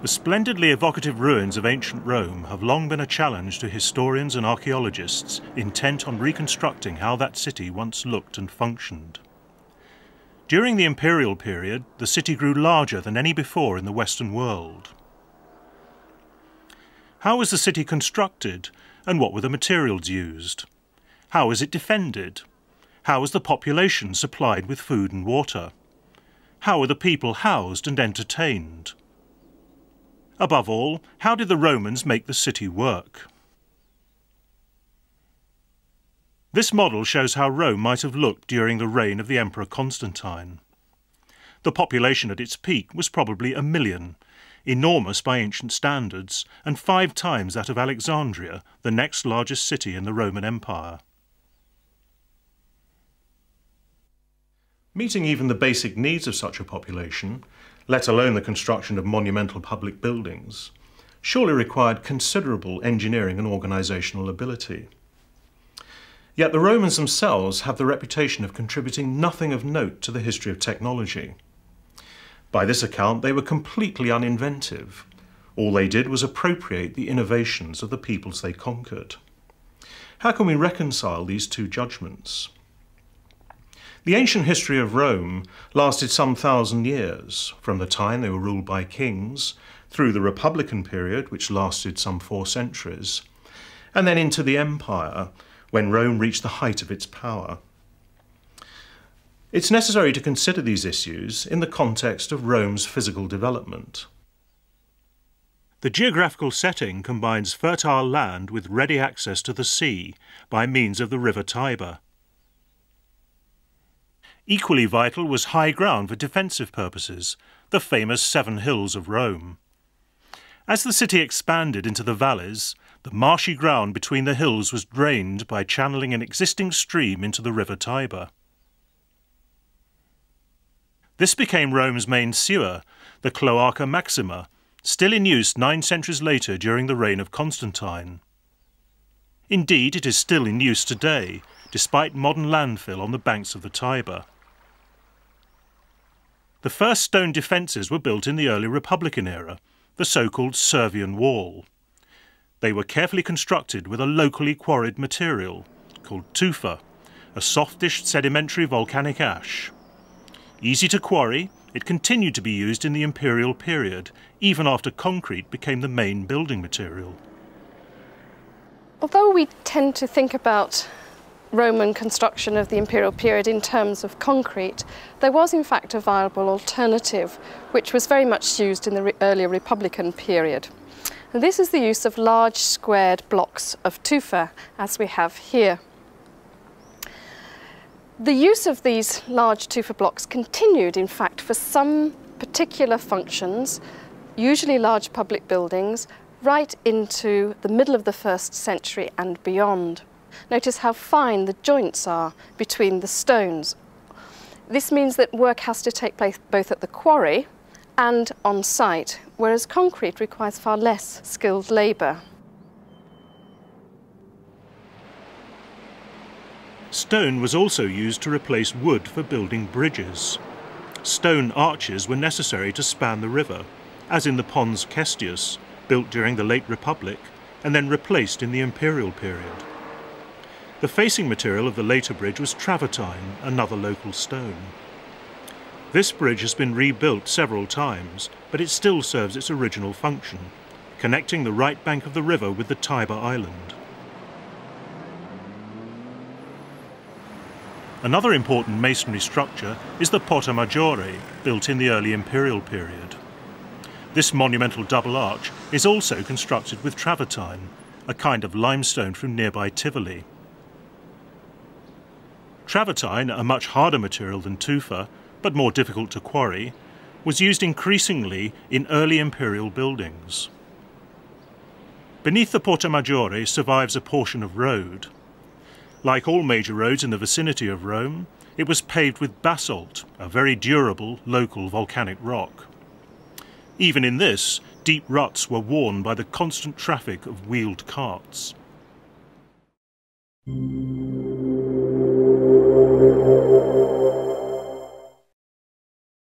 The splendidly evocative ruins of ancient Rome have long been a challenge to historians and archaeologists intent on reconstructing how that city once looked and functioned. During the Imperial period, the city grew larger than any before in the Western world. How was the city constructed, and what were the materials used? How was it defended? How was the population supplied with food and water? How were the people housed and entertained? Above all, how did the Romans make the city work? This model shows how Rome might have looked during the reign of the Emperor Constantine. The population at its peak was probably 1 million, enormous by ancient standards, and 5 times that of Alexandria, the next largest city in the Roman Empire. Meeting even the basic needs of such a population, let alone the construction of monumental public buildings, surely required considerable engineering and organisational ability. Yet the Romans themselves have the reputation of contributing nothing of note to the history of technology. By this account, they were completely uninventive. All they did was appropriate the innovations of the peoples they conquered. How can we reconcile these two judgments? The ancient history of Rome lasted some 1,000 years, from the time they were ruled by kings, through the Republican period, which lasted some 4 centuries, and then into the Empire, when Rome reached the height of its power. It's necessary to consider these issues in the context of Rome's physical development. The geographical setting combines fertile land with ready access to the sea by means of the river Tiber. Equally vital was high ground for defensive purposes, the famous 7 hills of Rome. As the city expanded into the valleys, the marshy ground between the hills was drained by channeling an existing stream into the river Tiber. This became Rome's main sewer, the Cloaca Maxima, still in use 9 centuries later during the reign of Constantine. Indeed, it is still in use today, despite modern landfill on the banks of the Tiber. The first stone defences were built in the early Republican era, the so-called Servian Wall. They were carefully constructed with a locally quarried material, called tufa, a softish sedimentary volcanic ash. Easy to quarry, it continued to be used in the Imperial period, even after concrete became the main building material. Although we tend to think about Roman construction of the Imperial period in terms of concrete, there was in fact a viable alternative, which was very much used in the earlier Republican period. And this is the use of large squared blocks of tufa, as we have here. The use of these large tufa blocks continued, in fact, for some particular functions, usually large public buildings, right into the middle of the 1st century and beyond. Notice how fine the joints are between the stones. This means that work has to take place both at the quarry and on site, whereas concrete requires far less skilled labour. Stone was also used to replace wood for building bridges. Stone arches were necessary to span the river, as in the Pons Cestius, built during the late Republic and then replaced in the Imperial period. The facing material of the later bridge was travertine, another local stone. This bridge has been rebuilt several times, but it still serves its original function, connecting the right bank of the river with the Tiber Island. Another important masonry structure is the Porta Maggiore, built in the early Imperial period. This monumental double arch is also constructed with travertine, a kind of limestone from nearby Tivoli. Travertine, a much harder material than tufa, but more difficult to quarry, was used increasingly in early imperial buildings. Beneath the Porta Maggiore survives a portion of road. Like all major roads in the vicinity of Rome, it was paved with basalt, a very durable local volcanic rock. Even in this, deep ruts were worn by the constant traffic of wheeled carts.